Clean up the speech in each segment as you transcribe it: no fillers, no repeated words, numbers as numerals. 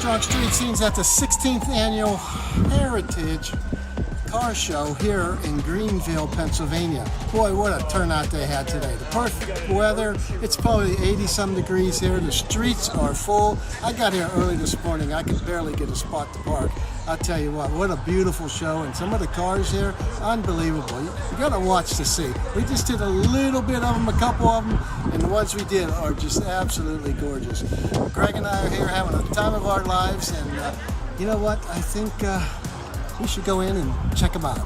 Armstrong Street Scenes at the 16th Annual Heritage Car Show here in Greenville, Pennsylvania. Boy, what a turnout they had today. The perfect weather. It's probably 80-some degrees here. The streets are full. I got here early this morning. I could barely get a spot to park. I'll tell you what a beautiful show. And some of the cars here, unbelievable. You gotta watch to see. We just did a little bit of them, a couple of them, and the ones we did are just absolutely gorgeous. Greg and I are here having a time of our lives, and you know what? I think we should go in and check them out.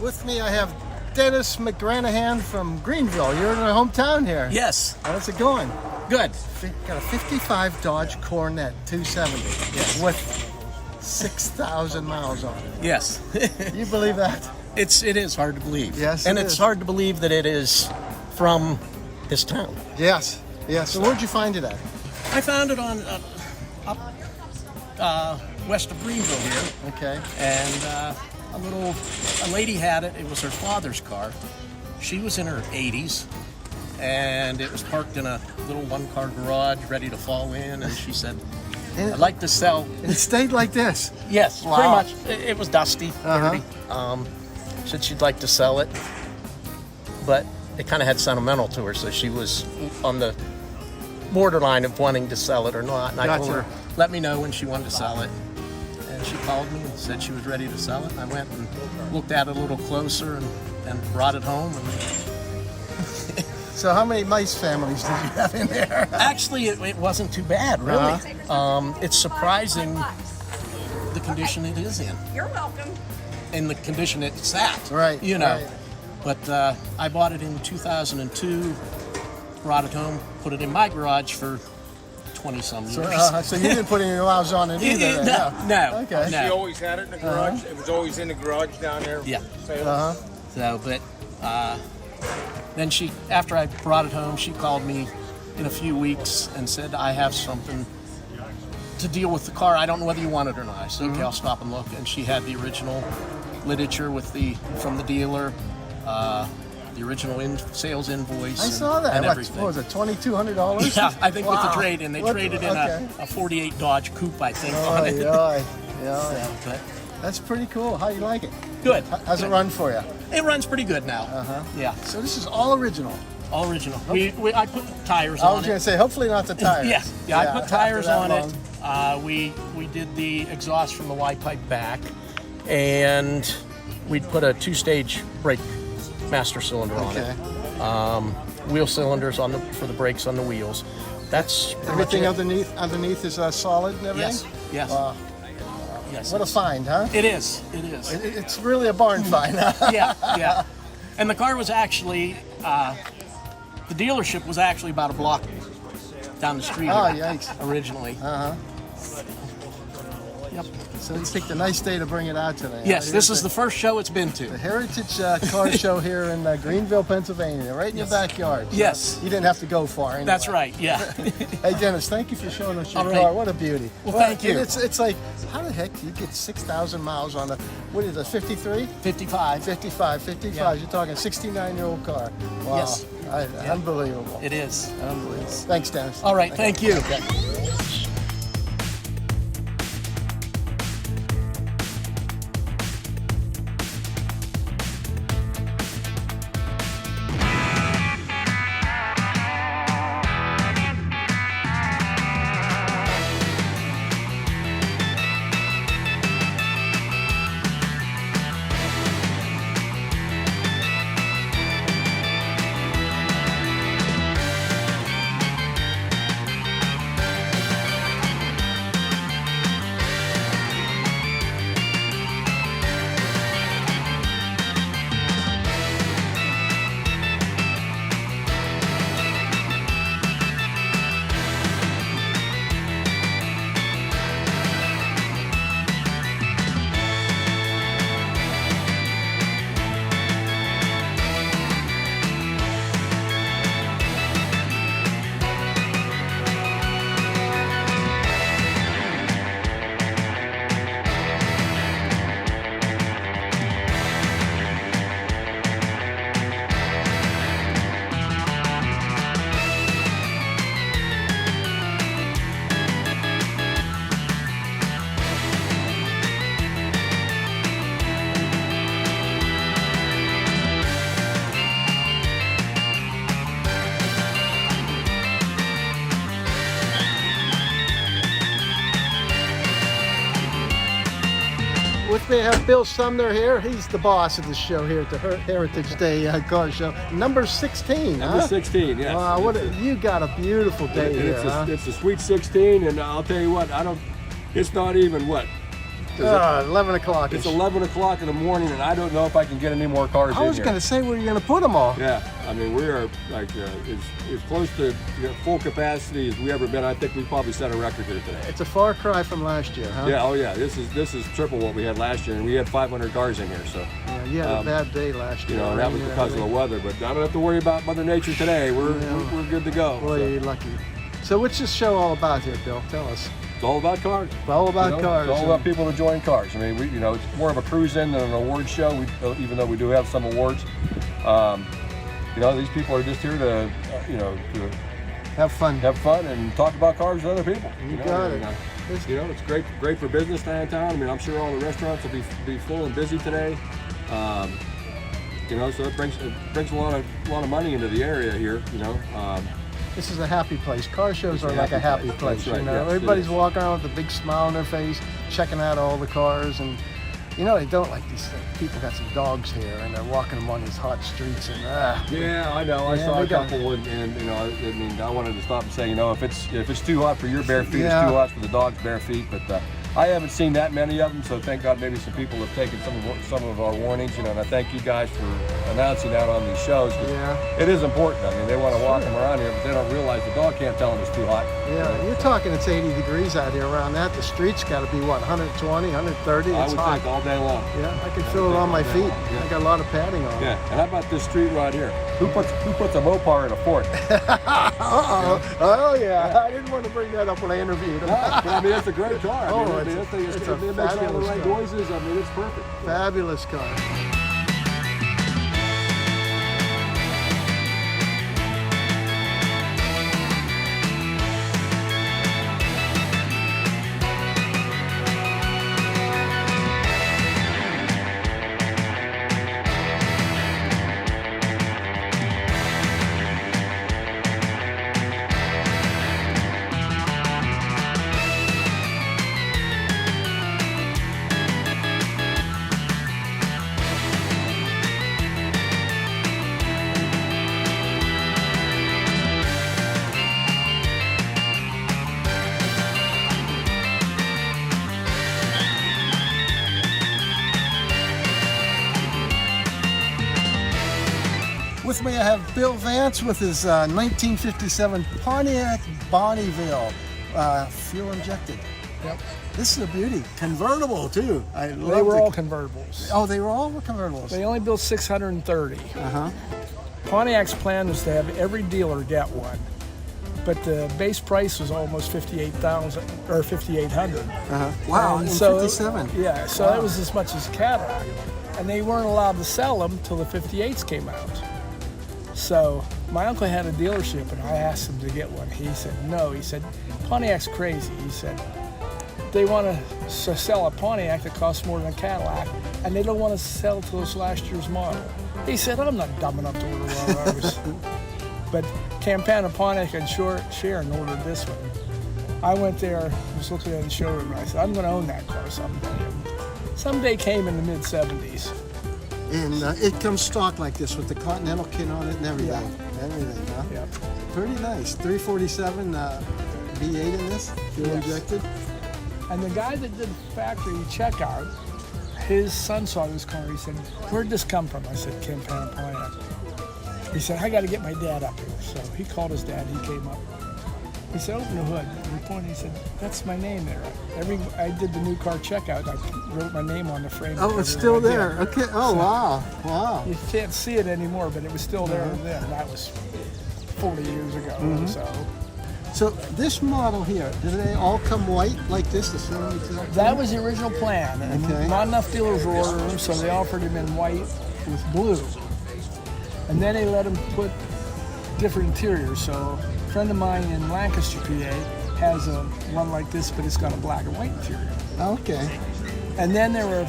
With me, I have Dennis McGranahan from Greenville. You're in my hometown here. Yes. How's it going? Good. Got a 55 Dodge Coronet 270 Yes. with 6,000 miles on it. Yes. You believe that? It is hard to believe. Yes, and it it's is. hard to believe that it is from this town. Yes. Yes. So where'd you find it at? I found it on up west of Greenville here, Okay. and a lady had it. It was her father's car. She was in her 80s, and it was parked in a little one-car garage, ready to fall in. And she said, "I'd like to sell." It stayed like this. Yes, Wow. pretty much. It was dusty, dirty. Said she'd like to sell it, but it kind of had sentimental to her, so she was on the borderline of wanting to sell it or not. And I told her, let me know when she wanted to sell it. And she called me and said she was ready to sell it. And I went and looked at it a little closer and brought it home. And So how many mice families did you have in there? actually, it wasn't too bad, really. It's surprising the condition it is in. You're welcome. In the condition it's at. Right, You know. right. But I bought it in 2002, brought it home, put it in my garage for 20-some years. So you didn't put any miles on it either? then, No. Okay. No. She always had it in the garage. It was always in the garage down there. Yeah. Uh-huh. So, but then after I brought it home, she called me in a few weeks and said, I have something to deal with the car. I don't know whether you want it or not. I said, okay, I'll stop and look. And she had the original literature from the dealer, the original sales invoice. I saw that. And What everything. was it, $2,200? Yeah, I think with the Wow. trade-in. They What- traded in okay. a 48 Dodge Coupe, I think, Oh, on it. yeah. But That's pretty cool. How you like it? good. How's it run for you? It runs pretty good now. Uh-huh. Yeah, So this is all original. all original. I put tires I on was it. going to say, hopefully not the tires. Yes, yeah, I put after tires that on long. it. We did the exhaust from the Y-pipe back, and we'd put a 2-stage brake master cylinder on Okay. it. Wheel cylinders for the brakes on the wheels. That's pretty much Everything it. underneath is solid and everything? Yes, yes. Wow. Yes. What a find, huh? It is. It is. It's really a barn find. Yeah, yeah. And the car was actually, the dealership was actually about a block down the street Oh, here, yikes. originally. Yep. So you picked a nice day to bring it out today. Yes, huh? this is the first show it's been The to. Heritage Car Show here in Greenville, Pennsylvania, right in your backyard. So Yes. You didn't have to go far. Anyway. That's right, yeah. Hey, Dennis, thank you for showing us your All right. car. What a beauty. Well, thank you. and It's like, how the heck do you get 6,000 miles on a, what is it, 53? 55. 55. Yeah. You're talking a 69-year-old car. Wow. Yes. Unbelievable. It is. Unbelievable. Thanks, Dennis. All right, thank you. Okay. With me, I have Bill Sumner here. He's the boss of the show here at the Heritage Day Car Show. Number 16, Number huh? 16, yes. Wow, you got a beautiful day here, huh? It's a sweet 16, and I'll tell you what, it's not even what? 11 o'clock. It's 11 o'clock in the morning, and I don't know if I can get any more cars in I was here. going to say, where are you going to put them all? Yeah, I mean, we are like as close to full capacity as we ever been. I think we probably set a record here today. It's a far cry from last year, huh? Yeah, oh yeah, this is triple what we had last year, and we had 500 cars in here. So, Yeah, you had a bad day last year. you know, and that was rain and because of the everything. weather. But I don't have to worry about Mother Nature today. We're good to go. Boy, So, you're lucky. So what's this show all about here, Bill? Tell us. it's all about cars. It's all about You know, cars. It's all about people enjoying cars. I mean, it's more of a cruise-in than an award show. Even though we do have some awards, these people are just here to, to Have fun. have fun and talk about cars with other people. You got it. It's great for business downtown. I mean, I'm sure all the restaurants will be full and busy today. So it brings a lot of money into the area here. This is a happy place. Car shows are a like a happy happy place. place. That's right, yes, it Everybody's is. walking around with a big smile on their face, checking out all the cars, and they don't like these people. Got some dogs here, and they're walking them on these hot streets, and Yeah, I know. I Yeah, saw they a got- couple, and I wanted to stop and say, if it's too hot for your bare feet, Yeah. it's too hot for the dog's bare feet. But I haven't seen that many of them, so thank God maybe some people have taken some of our warnings. And I thank you guys for announcing that on these shows. 'Cause Yeah. it is important. I mean, they want to walk them around here, but they don't realize the dog can't tell them it's too hot. yeah. You're talking it's 80 degrees out here around that. The street's got to be what, 120, 130. I It's would hot. think all day long. Yeah, I can feel it on my feet. Yeah. I got a lot of padding on. Yeah, and how about this street right here? Who puts a Mopar in a Ford? Oh yeah. I didn't want to bring that up when I interviewed him. But I mean, it's a great car. Oh, I mean, it's it a makes all the fabulous right car. noises. I mean, it's perfect. Fabulous car. me, I have Bill Vance with his 1957 Pontiac Bonneville, fuel injected. Yep. This is a beauty. Convertible too. They were all convertibles. Oh, they were all convertibles. They only built 630. Uh-huh. Pontiac's plan was to have every dealer get one, but the base price was almost $58,000 or $5,800. Uh-huh. Wow, And in so 57. Yeah, so Wow. that was as much as a Cadillac, and they weren't allowed to sell them till the 58s came out. So my uncle had a dealership, and I asked him to get one. He said no. He said Pontiac's crazy. He said they want to sell a Pontiac that costs more than a Cadillac, and they don't want to sell to us last year's model. He said, I'm not dumb enough to order one of those. But Campana Pontiac and Sharon ordered this one. I went there, was looking at the showroom, and I said, I'm going to own that car someday. And someday came in the mid-70s. And it comes stock like this with the Continental kit on it and everything. Yeah. Everything, huh? Yep. Pretty nice. 347 V8 in this, fuel Yes. injected. And the guy that did the factory checkout, his son saw this car. He said, where'd this come from? I said, Campana Pontiac. He said, I got to get my dad up here. So he called his dad. He came up. He said, open the hood. And he pointed. He said, that's my name there. I did the new car checkout. I wrote my name on the frame. Oh, it's still there. Okay. Oh, wow. Wow. You can't see it anymore, but it was still there then. That was 40 years ago. So this model here, do they all come white like this? The same exact That thing? was the original plan. And Okay. not enough dealers were ordering them, so they offered him in white with blue. And then they let him put different interiors. So a friend of mine in Lancaster, PA, has a one like this, but it's got a black and white interior. Okay. And then there were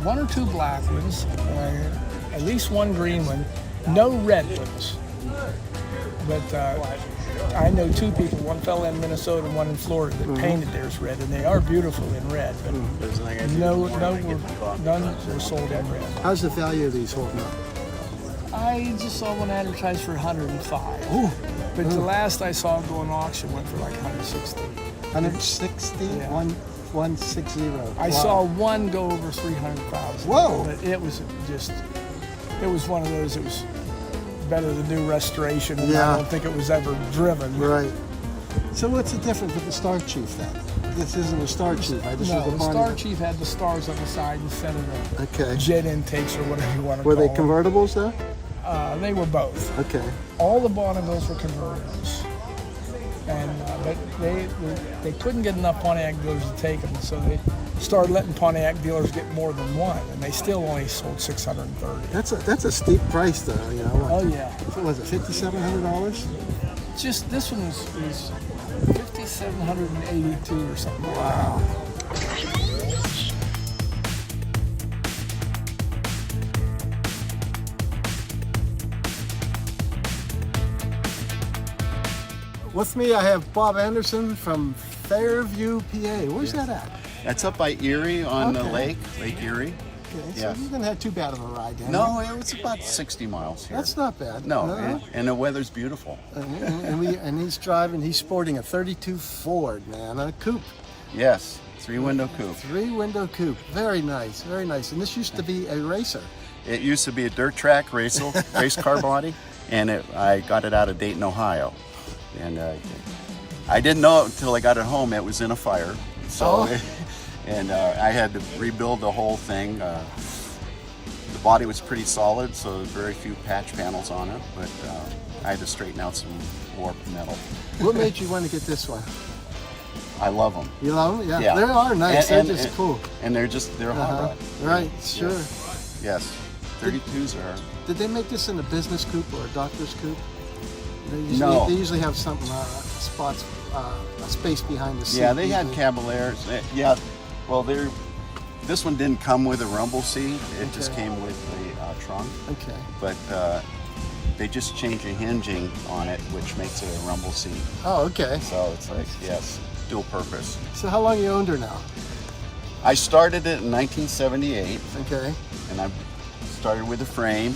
one or two black ones, at least one green one, no red ones. But I know two people, one fella in Minnesota and one in Florida, that painted theirs red, and they are beautiful in red. But none were sold in red. How's the value of these holding up? I just saw one advertised for 105. But the last I saw go on auction went for like 160. 160? Yeah. 160. I saw one go over 300,000. Whoa. But it was one of those, it was better than new restoration, and Yeah. I don't think it was ever driven. Right. So what's the difference with the Star Chief then? This isn't a Star Chief. I just No, use the the Barney. Star Chief had the stars on the side instead of the Okay. jet intakes or whatever you want to Were call they them. convertibles though? They were both. Okay. All the Bonnevilles were convertibles, and but they couldn't get enough Pontiac dealers to take them, so they started letting Pontiac dealers get more than one, and they still only sold 630. That's a steep price though. You know. Oh yeah. What was it? $5,700? Just this one was $5,782 or something. Wow. With me, I have Bob Anderson from Fairview, PA. Where's that at? That's up by Erie on the Okay. Lake Erie. Okay, so Yeah. you didn't have too bad of a ride down No, it was about 60 miles here. That's not bad. No, and the weather's beautiful. And he's driving, he's sporting a 32 Ford, man, a coupe. Yes, 3-window coupe. 3-window coupe. Very nice, very nice. And this used to be a racer. It used to be a dirt track race car body, and I got it out of Dayton, Ohio. And I didn't know it until I got it home. It was in a fire. So, and I had to rebuild the whole thing. The body was pretty solid, so there's very few patch panels on it, but I had to straighten out some warped metal. What made you want to get this one? I love them. You love them? Yeah, Yeah. they are nice. And- They're just cool. And they're hot rod. Right, sure. Yes, 32s are. Did they make this in a business coupe or a doctor's coupe? No. They usually have something, spots, a space behind the seat. Yeah, they had usually. Caballeros. Yeah, well, this one didn't come with a rumble seat. It just Okay. came with the trunk. Okay. But they just changed the hinging on it, which makes it a rumble seat. Oh, okay. So it's like, yes, dual purpose. So how long you owned her now? I started it in 1978, Okay. and I started with the frame.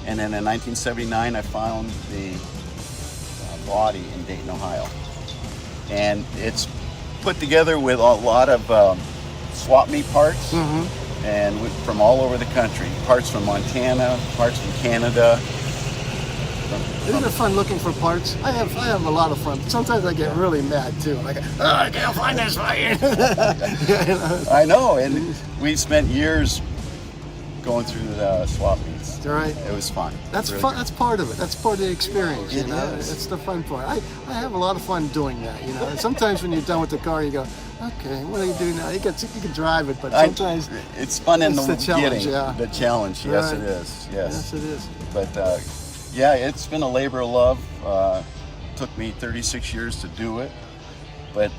And then in 1979, I found the body in Dayton, Ohio. And it's put together with a lot of swap meet parts. and from all over the country. Parts from Montana, parts from Canada. Isn't it fun looking for parts? I have a lot of fun. Sometimes I get really mad too. Like, oh, I can't find this for you. I know, and we spent years going through the swap meets. Right. It was fun. That's really fun. good. That's part of it. That's part of the experience. It You know, is. it's the fun part. I have a lot of fun doing that. You know, and sometimes when you're done with the car, you go, okay, what do you do now? You can drive it, but sometimes it's fun in it's the the challenge, beginning. yeah. The challenge, yes, Right. it is. Yes. yes, it is. But yeah, it's been a labor of love. Took me 36 years to do it, but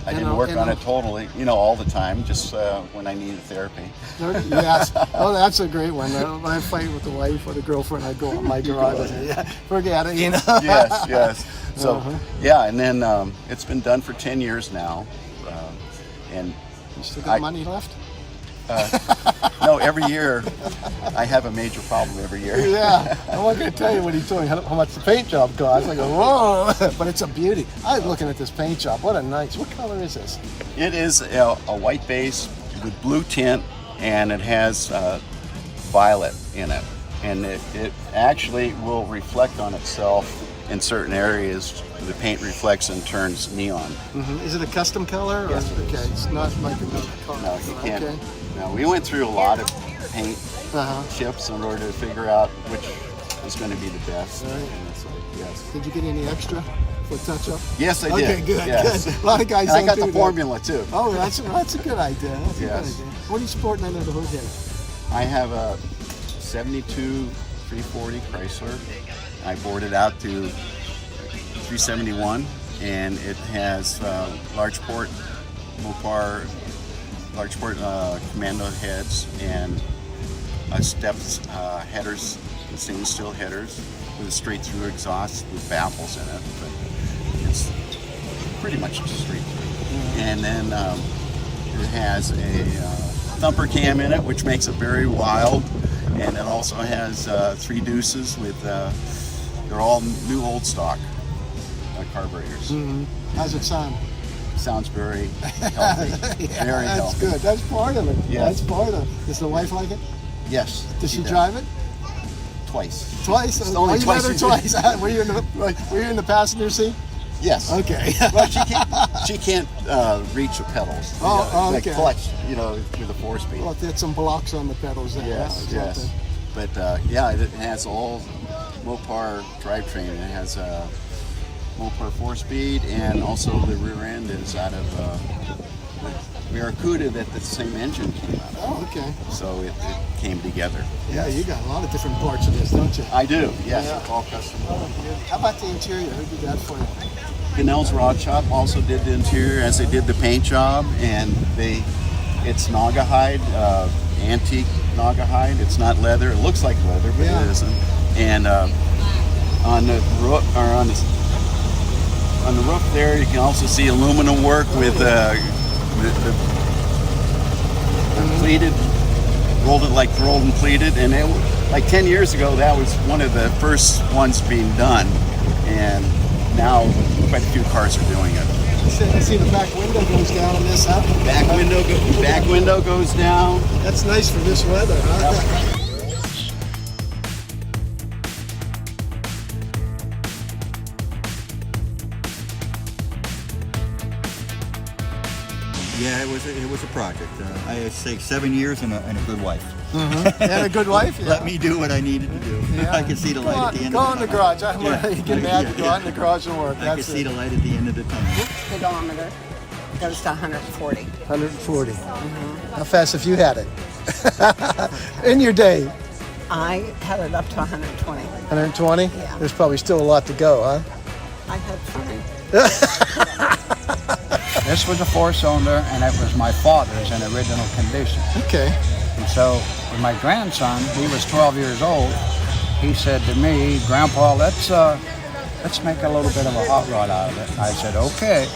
I didn't work on it totally, all the time, just when I needed therapy. Yes. Oh, that's a great one. When I fight with the wife or the girlfriend, I go in my garage and say, yeah, forget it, Yes. So, yeah, and then it's been done for 10 years now. And You still got money left? no, every year I have a major problem every year. Yeah. I'm not going to tell you what he told me, how much the paint job costs. I go, whoa. But it's a beauty. I was looking at this paint job. What a nice. What color is this? It is a white base with blue tint, and it has violet in it. And it actually will reflect on itself in certain areas. The paint reflects and turns neon. Mm-hmm. Is it a custom color? Yes, Or, it is. okay, it's not like another color. No, you can't. Okay. No, we went through a lot of paint Uh-huh. chips in order to figure out which is going to be the best. Right. And it's like, yes. Did you get any extra for touch-up? Yes, I did. Okay, good, Yes. good. A lot of guys And I don't got do the that. formula too. Oh, that's a good idea. That's a Yes. good idea. What are you sporting under the hood here? I have a 72 340 Chrysler. I bored it out to 371, and it has large port Mopar, large port commando heads, and steps headers, stainless steel headers with a straight through exhaust with baffles in it. But it's pretty much just straight through. And then it has a thumper cam in it, which makes it very wild. And it also has 3 deuces with, they're all new old stock carburetors. Mm-hmm. How's it sound? Sounds very healthy. Yeah, Very that's healthy. good. That's part of it. Yes. That's part of it. Does the wife like it? Yes. Does she does. drive it? Twice. Twice? It's only you let twice her a twice? Were you in the passenger seat? Yes. Okay. Well, she can't reach the pedals. Okay. Like clutch, with a 4-speed. Well, there's some blocks on the pedals there. Yes, Yeah, yes. exactly. But yeah, it has all Mopar drivetrain. It has a Mopar 4-speed, and also the rear end is out of the Barracuda that the same engine came out of. Oh, okay. So it came together. Yeah, you got a lot of different parts of this, don't you? I do, yes. Yeah. It's all custom. How about the interior? Who did that for you? Pinnell's Rod Shop also did the interior, as they did the paint job, and it's Naugahyde, antique Naugahyde. It's not leather. It looks like leather, but Yeah. it isn't. And on the roof, or on the roof there, you can also see aluminum work with the pleated, rolled and pleated. And like 10 years ago, that was one of the first ones being done, and now quite a few cars are doing it. I see the back window goes down on this, huh? Back window goes down. That's nice for this weather, huh? Yeah, it was a project. I say 7 years and a good wife. And a good wife? Yeah. Let me do what I needed to do. Yeah. I could see the light at the end Go of in the the tunnel. garage. You get mad, you go out in the garage and work. I could That's see it. the light at the end of the tunnel. Speedometer goes to 140. 140. How fast have you had it? In your day? I had it up to 120. 120? Yeah. There's probably still a lot to go, huh? I had fun. This was a 4-cylinder, and it was my father's in original condition. Okay. And so, with my grandson, he was 12 years old. He said to me, "Grandpa, let's make a little bit of a hot rod out of it." I said, "Okay."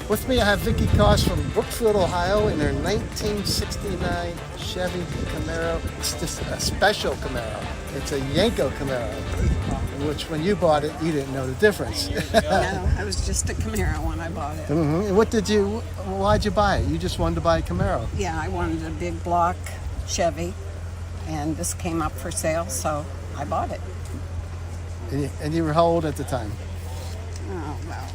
With me, I have Vicki Koss from Brookfield, Ohio, in their 1969 Chevy Camaro. It's just a special Camaro. It's a Yenko Camaro, which when you bought it, you didn't know the difference. No, it was just a Camaro when I bought it. Why'd you buy it? You just wanted to buy a Camaro? Yeah, I wanted a big block Chevy, and this came up for sale, so I bought it. And you were how old at the time? Oh, well.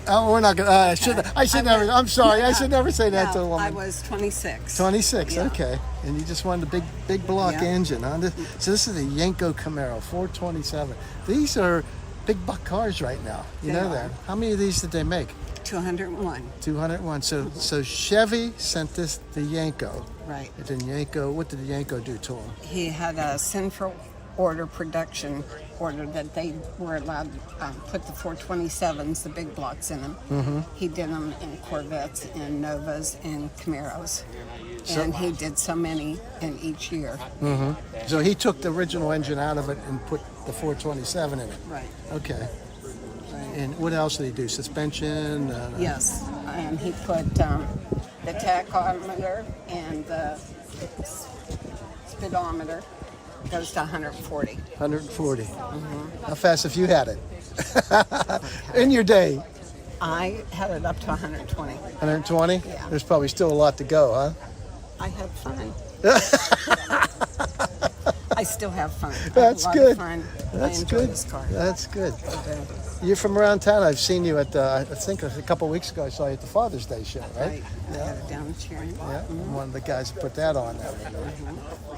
Oh, we're not gonna. I should never. I'm sorry. I should never say that to a No, woman. I was 26. 26. Yeah. Okay. And you just wanted a big block Yeah. engine, huh? So this is a Yenko Camaro 427. These are big buck cars right now. You They know are. that. How many of these did they make? 201. 201. So Chevy sent this to Yenko. Right. And then Yenko. What did the Yenko do to him? He had a central order production order that they were allowed to put the 427s, the big blocks, in them. Mm-hmm. He did them in Corvettes, in Novas, and Camaros. And he did so many in each year. So he took the original engine out of it and put the 427 in it. Right. Okay. Right. And what else did he do? Suspension? Yes. And he put the tachometer and the speedometer goes to 140. 140. How fast have you had it? In your day? I had it up to 120. 120? Yeah. There's probably still a lot to go, huh? I had fun. I still have fun. That's I have a lot good. Of fun. That's I enjoy good. this car. That's good. I do. You're from around town. I've seen you at, I think a couple of weeks ago, I saw you at the Father's Day show, right? Right. I had it down here. Yeah, I'm one of the guys that put that on.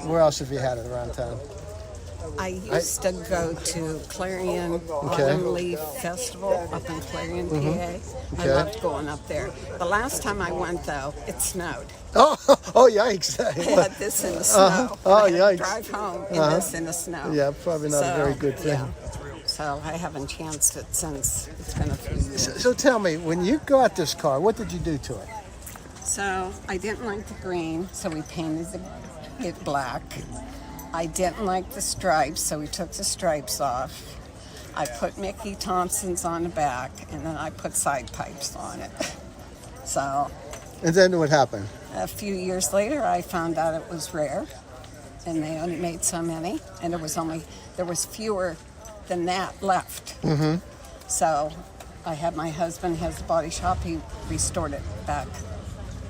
Where else have you had it around town? I used to go to Clarion Autumn Leaf Festival up in Clarion, PA. I Okay. loved going up there. The last time I went, though, it snowed. Oh, yikes. I had this in the snow. Oh, I had to yikes. drive home in this in the snow. Yeah, probably not a very good thing. Yeah. So I haven't chanced it since it's been a few years. So tell me, when you got this car, what did you do to it? So I didn't like the green, so we painted it black. I didn't like the stripes, so we took the stripes off. I put Mickey Thompson's on the back, and then I put side pipes on it. So And then what happened? a few years later, I found out it was rare, and they only made so many, and there was fewer than that left. Mm-hmm. So I had my husband has the body shop. He restored it back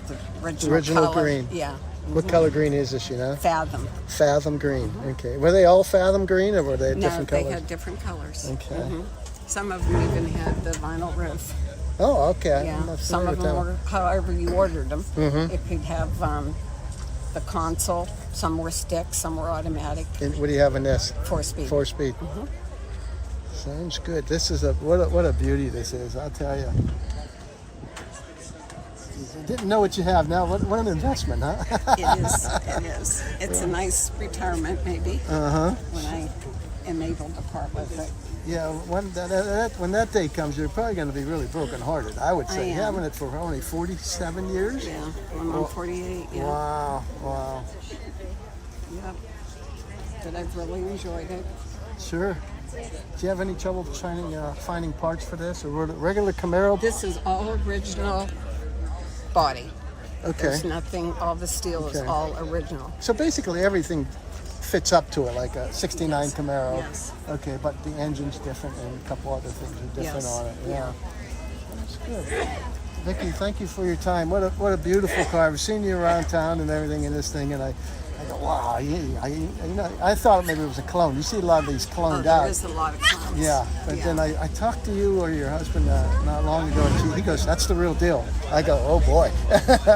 the original color. Green. Yeah. What color green is this, you know? Fathom. Fathom green. Okay. Were they all Fathom green or were they No, different colors? they had different colors. Okay. Some of them even had the vinyl roof. Oh, okay. Yeah. I'm not Some familiar of with them that. were however you ordered them. It could have the console. Some were stick, some were automatic. And what do you have in this? 4-speed. 4-speed. Sounds good. This is what a beauty this is, I'll tell you. I didn't know what you have now. What an investment, huh? It is. It is. It's a nice retirement, maybe. When I am able to part with it. Yeah, when that day comes, you're probably going to be really brokenhearted, I would say. I am. Having it for only 47 years? Yeah. When I'm 48. Yeah. Wow. Yep. But I've really enjoyed it. Sure. Do you have any trouble finding parts for this, or regular Camaro? This is all original body. Okay. There's nothing. All the steel is Okay. all original. So basically everything fits up to it, like a 69 Yes. Camaro. Yes. Okay, but the engine's different and a couple other things are different Yes. on it. Yeah. That's good. Vicki, thank you for your time. What a beautiful car. I've seen you around town and everything in this thing, and I go, wow. I thought maybe it was a clone. You see a lot of these cloned There out. is a lot of clones. Yeah, but then I talked to you or your husband not long ago, and he goes, "That's the real deal." I go, "Oh boy!"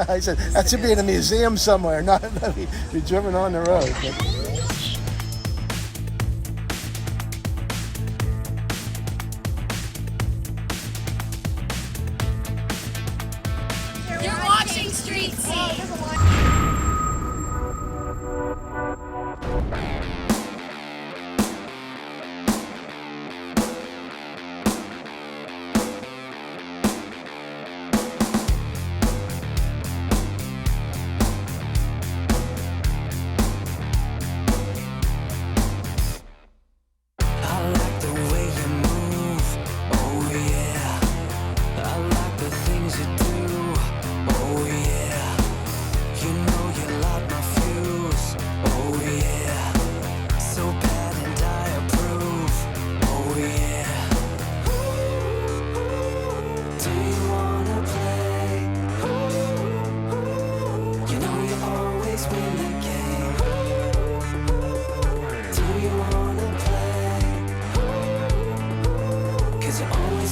I said, "That should be in a museum somewhere, not be driven on the road." But, You're watching Street Scene. I like the way you move, oh yeah. I like the things you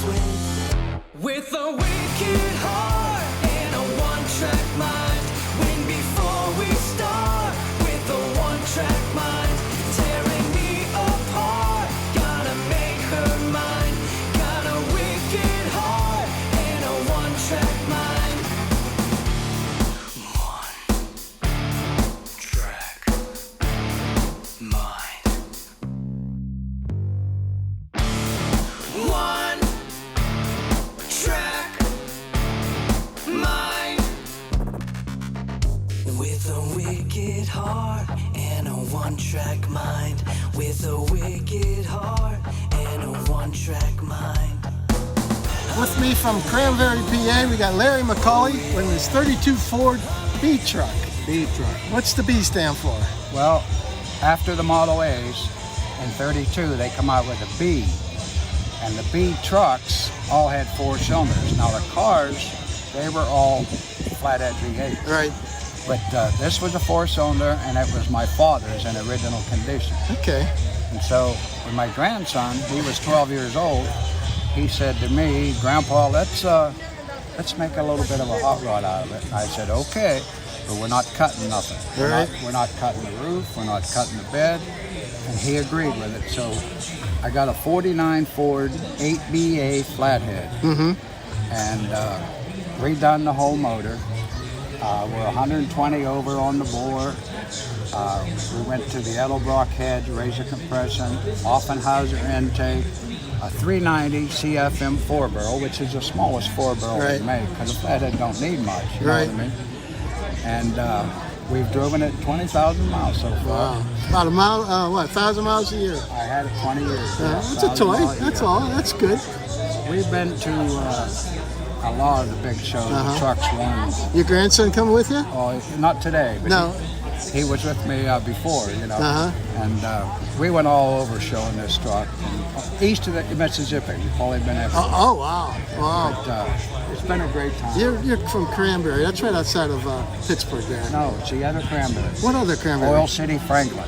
With a wicked heart and a one-track mind. When before we start, with a one-track mind, tearing me apart, gotta make her mine. Got a wicked heart and a one-track mind. One-track mind. One track mind. With a wicked heart and a one-track mind. With a wicked heart and a one-track mind. With me from Cranberry, PA, we got Larry McCauley with his 32 Ford B truck. B truck. What's the B stand for? Well, after the Model A's in 32, they come out with a B. And the B trucks all had 4 cylinders. Now the cars, they were all flathead V8s. Right. But this was a 4-cylinder, and it was my father's in original condition. Okay. And so when my grandson, he was 12 years old, he said to me, "Grandpa, let's make a little bit of a hot rod out of it." I said, "Okay, but we're not cutting nothing. Right. We're not cutting the roof. We're not cutting the bed." And he agreed with it. So I got a 49 Ford 8BA flathead and redone the whole motor. We're 120 over on the bore. We went to the Edelbrock head, razor compression, Offenhauser intake, a 390 CFM 4-barrel, which is the smallest 4-barrel Right. we make, because a flathead don't need much, you know Right. what I mean? And we've driven it 20,000 miles so far. Wow. About a mile, 1,000 miles a year. I had it 20 years. It's a 1,000 toy. miles a That's year. all. That's good. We've been to a lot of the big shows. The trucks won. Your grandson coming with you? Oh, not today, but No. he was with me before, you know. And we went all over showing this truck. East of the Mississippi, you've probably been everywhere. Oh, wow. Wow. But, it's been a great time. You're from Cranberry. That's right outside of Pittsburgh there. No, it's the other Cranberry. What other Cranberry? Oil City, Franklin.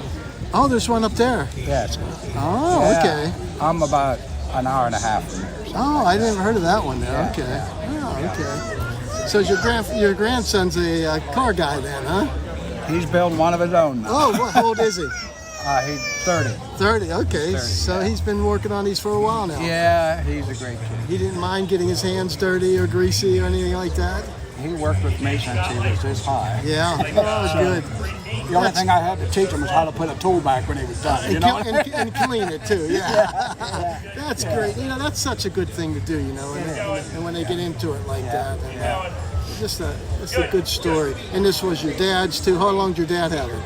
Oh, there's one up there. Yes. Oh, Yeah. okay. I'm about an hour and a half from there. Oh, I never heard of that one there. Yeah, Okay. yeah. Oh, okay. So your grandson's a car guy then, huh? He's building one of his own now. Oh, how old is he? He's 30. 30, okay. 30, So yeah. he's been working on these for a while now. Yeah, he's a great kid. He didn't mind getting his hands dirty or greasy or anything like that? He worked with me since he was this high. Yeah, oh, good. The only thing I had to teach him was how to put a tool back when he was done. You know? And clean it too, yeah. That's great. You know, that's such a good thing to do, you know, and when they get into it like that. And, just a good story. And this was your dad's too. How long did your dad have it?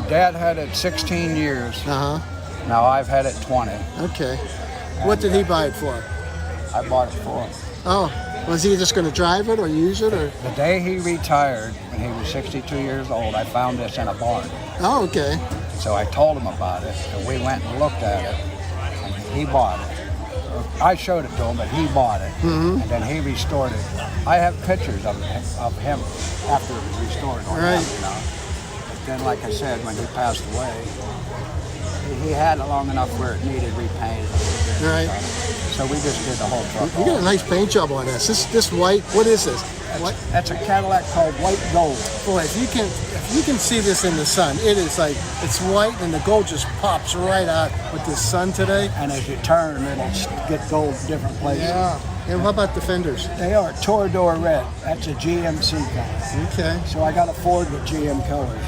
Dad had it 16 years. Uh-huh. Now I've had it 20. Okay. What did he buy it for? I bought it for him. Oh, was he just going to drive it or use it? Or? The day he retired, when he was 62 years old, I found this in a barn. Oh, okay. So I told him about it, and we went and looked at it, and he bought it. I showed it to him, but he bought it, and then he restored it. I have pictures of him after it was restored. Right. You know? But then, like I said, when he passed away, he had it long enough where it needed repainted. Right. So we just did the whole truck. You got a nice paint job on this. This white, what is this? That's a Cadillac called White Gold. Boy, if you can see this in the sun, it is like, it's white and the gold just pops right out with the sun today. And as you turn, it'll get gold in different places. Yeah. And what about the fenders? They are Torador red. That's a GMC car. Okay. So I got a Ford with GM colors.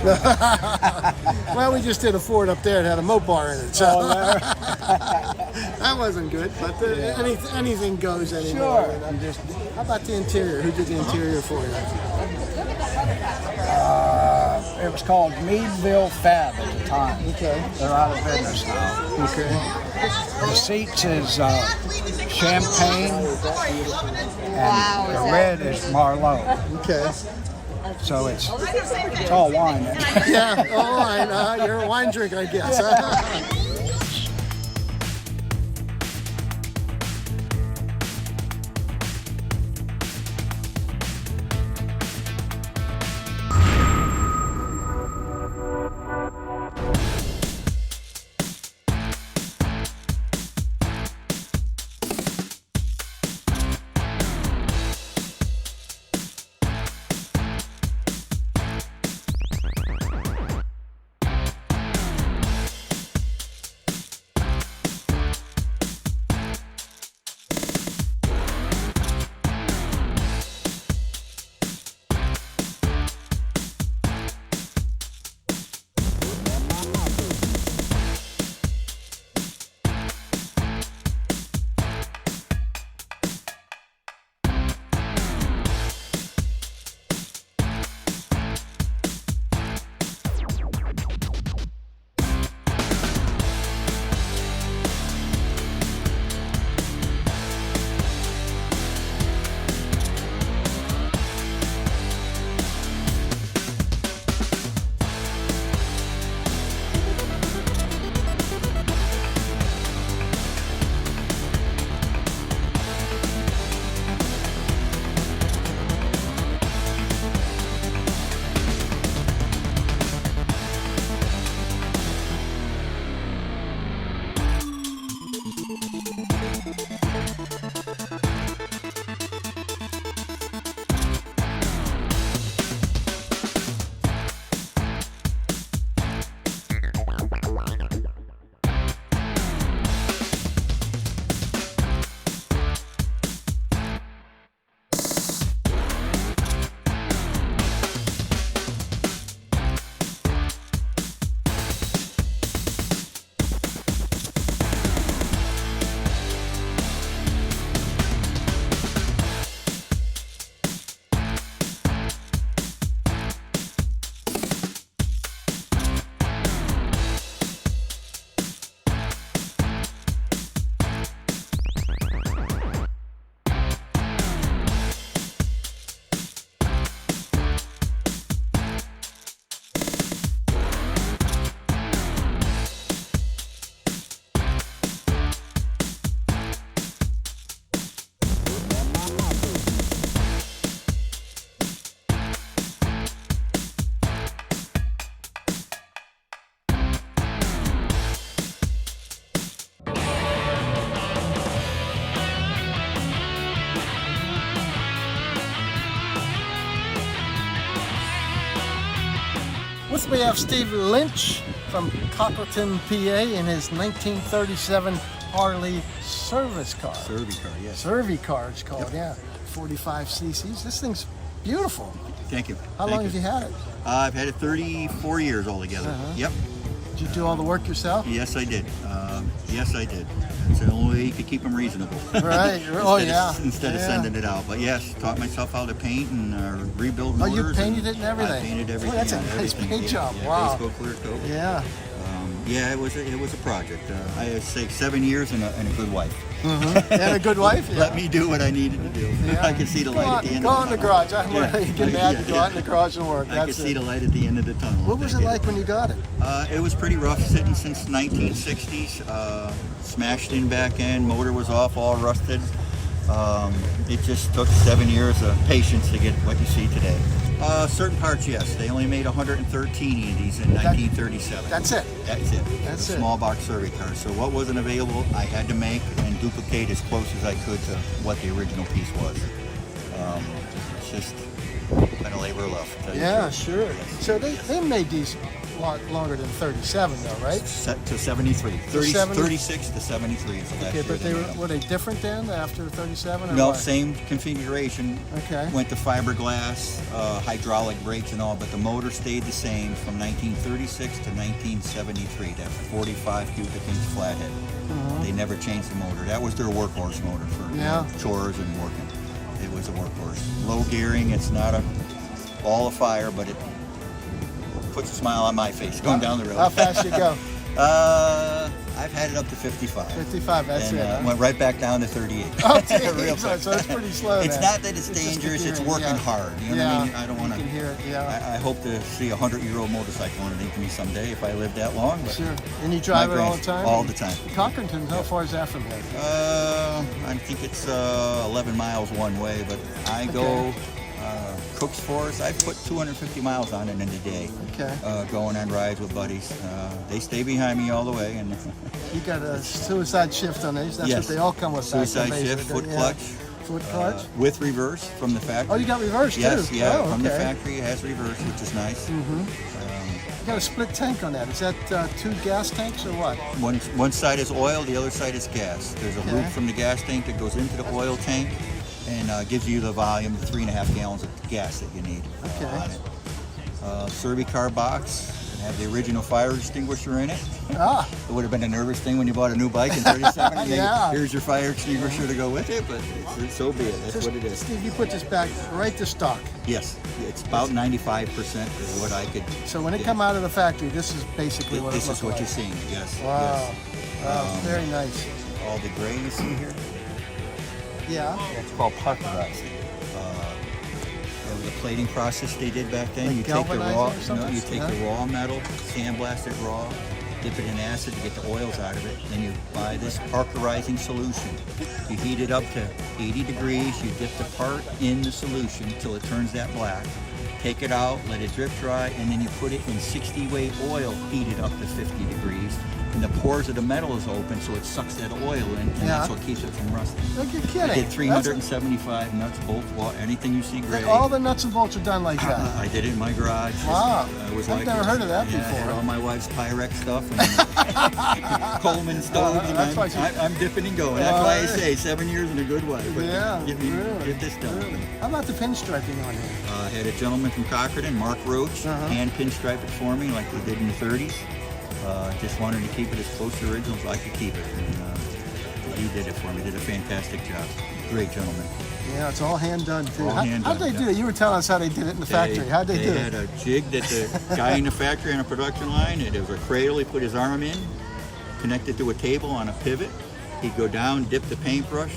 Well, we just did a Ford up there that had a Mopar in it, so that wasn't good. But anything goes anymore. Sure. You know? How about the interior? Who did the interior for you? It was called Meadville Fab at the time. Okay. They're out of business now. Okay. The seats is champagne, and the red is Marlowe. Okay. So it's all wine. Yeah, all wine. You're a wine drinker, I guess. With me, I have Steve Lynch from Cockleton, PA, in his 1937 Harley service car. Service car, yes. Service car, it's called, yeah. 45 cc's. This thing's beautiful. Thank you. How long have you had it? I've had it 34 years altogether. Yep. Did you do all the work yourself? Yes, I did. Yes, I did. It's the only way you could keep them reasonable. Right. Oh, yeah. Instead of sending it out. But yes, taught myself how to paint and rebuild motors. Oh, you painted it and everything? I painted everything. Boy, that's a yeah, nice everything. paint job. Yeah, Wow. base coat, clear coat. Yeah. Yeah, it was a project. I say 7 years and a good wife. And a good wife? Yeah. Let me do what I needed to do. Yeah. I can see the light at the end Go of out in the the tunnel. garage. I'm ready to get mad to go out in the garage and work. I can That's see it. the light at the end of the tunnel. What was it like when you got it? It was pretty rough, sitting since 1960s. Smashed in back end, motor was off, all rusted. It just took 7 years of patience to get what you see today. Certain parts, yes. They only made 113 of these in 1937. That's it? That's it. That's it. Small box service car. So what wasn't available, I had to make and duplicate as close as I could to what the original piece was. It's just been a labor of love. to tell you the Yeah, truth. sure. So they made these a lot longer than 37 though, right? Set to 73. 70? 36 to 73 is the last Okay, year but they made them. were they different then after 37? Or No, what? same configuration. Okay. Went to fiberglass, hydraulic brakes and all, but the motor stayed the same from 1936 to 1973. That 45 cubic inch flathead. They never changed the motor. That was their workhorse motor for chores and working. It was a workhorse. Low gearing. It's not a ball of fire, but it puts a smile on my face going down the road. How fast you go? I've had it up to 55. 55, that's and, it. Huh? Went right back down to 38. Oh, Real geez, quick. so it's pretty slow. It's then. not that it's just the dangerous, it's gearing, working yeah. hard. You know what I mean? I don't want to. You can hear it, yeah. I hope to see a 100-year-old motorcycle underneath me someday if I live that long. But Sure. And you drive my it all the brains- time? All the time. Cockington, how far is that from here? I think it's 11 miles one way, but I go Cook's Forest. I put 250 miles on it in a day. Okay. Going on rides with buddies. They stay behind me all the way, and You got a suicide shift on these. That's Yes. what they all come with. suicide back then, shift, foot basically. clutch. Foot clutch? With reverse from the factory. Oh, you got reverse Yes, too? yeah, Oh, from the okay. factory it has reverse, which is nice. You got a split tank on that. Is that two gas tanks or what? One side is oil, the other side is gas. There's a Okay. loop from the gas tank that goes into the oil tank and gives you the volume, 3.5 gallons of gas that you need Okay. on it. Servi car box, have the original fire extinguisher in it. Ah, It would have been a nervous thing when you bought a new bike in 37. and Yeah. Here's your fire extinguisher to go with it, but so be it. That's what it is. Steve, you put this back right to stock. Yes, it's about 95% is what I could. So when it come out of the factory, this is basically what This it looks is what like. you're seeing. Yes. Wow. Yes. Wow, very nice. All the gray you see here. Yeah. It's called parkerizing. It was a plating process they did back then. Like You take the raw, galvanizing or something? you take the raw metal, sandblast it raw, dip it in acid to get the oils out of it. Then you buy this parkerizing solution. You heat it up to 80 degrees. You dip the part in the solution until it turns that black. Take it out, let it drip dry, and then you put it in 60-weight oil, heated up to 50 degrees. And the pores of the metal is open, so it sucks that oil in, and that's what keeps it from rusting. Look, you're I kidding. did 375 nuts, bolts, anything you see gray. All the nuts and bolts are done like that. I did it in my garage. Wow. It was I've never heard of that yeah, I had before. all my wife's Pyrex stuff and Coleman stoves, and that's why she- I'm dipping and going. That's why I say 7 years and a good wife. But Yeah, get really, this done. really. How about the pinstriping on here? I had a gentleman from Cockrington, Mark Roach, hand pinstripe it for me like they did in the 30s. Just wanted to keep it as close to original as I could keep it. And he did it for me. Did a fantastic job. Great gentleman. Yeah, it's all hand done too. All hand How'd they done, do it? You were telling us how they did it in the factory. How'd they do They it? had a jig that the guy in the factory on a production line, and it was a cradle. He put his arm in, connected to a table on a pivot. He'd go down, dip the paintbrush.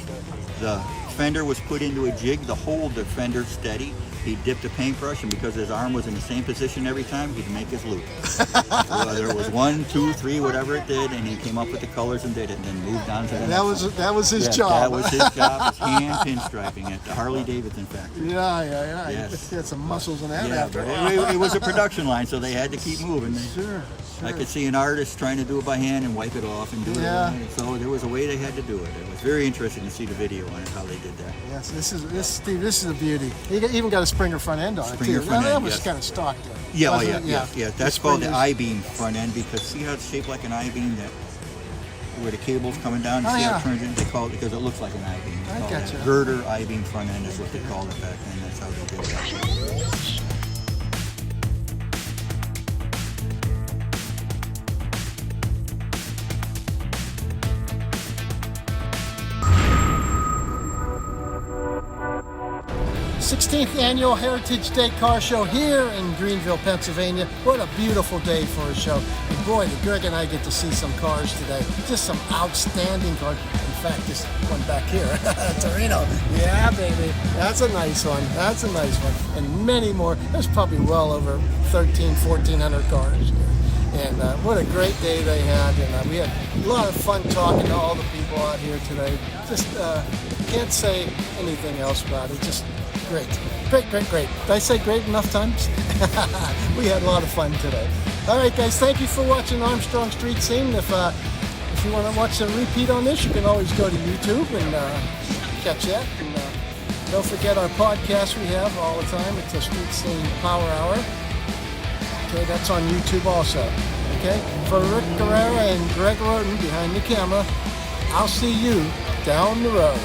The fender was put into a jig to hold the fender steady. He'd dip the paintbrush, and because his arm was in the same position every time, he'd make his loop. Whether it was 1, 2, 3, whatever it did, and he came up with the colors and did it, and then moved on to the next one. That was his Yeah, job. That was his job, was hand pinstriping at the Harley Davidson factory. Yeah. Yes. He had some muscles in that Yeah, after but all. it was a production line, so they had to keep moving. Sure. I could see an artist trying to do it by hand and wipe it off and do Yeah. it. So there was a way they had to do it. It was very interesting to see the video on it, how they did that. Yes, Steve, this is a beauty. You even got a Springer front end on Springer it too. front That end, was yes. kind of stock there. Yeah, oh, wasn't yeah, it? yeah, yeah. The That's called the Springers. I-beam front end because see how it's shaped like an I-beam that where the cable's coming down, Oh, see how yeah. it turns in? They call it because it looks like an I-beam. They I call gotcha. that girder I-beam front end is what they called it back then. That's how they did it. 16th Annual Heritage Day Car Show here in Greenville, Pennsylvania. What a beautiful day for a show. And boy, did Greg and I get to see some cars today. Just some outstanding cars. In fact, this one back here, Torino. Yeah, baby. That's a nice one. That's a nice one. And many more. There's probably well over 1,400 cars here. And what a great day they had. And we had a lot of fun talking to all the people out here today. Just can't say anything else about it. Just great. Great, great, great. Did I say great enough times? We had a lot of fun today. All right, guys, thank you for watching Armstrong Street Scene. If you want to watch a repeat on this, you can always go to YouTube and catch that. And don't forget our podcast we have all the time. It's a Street Scene Power Hour. Okay, that's on YouTube also. Okay, for Rick Guerrera and Greg Roden behind the camera, I'll see you down the road.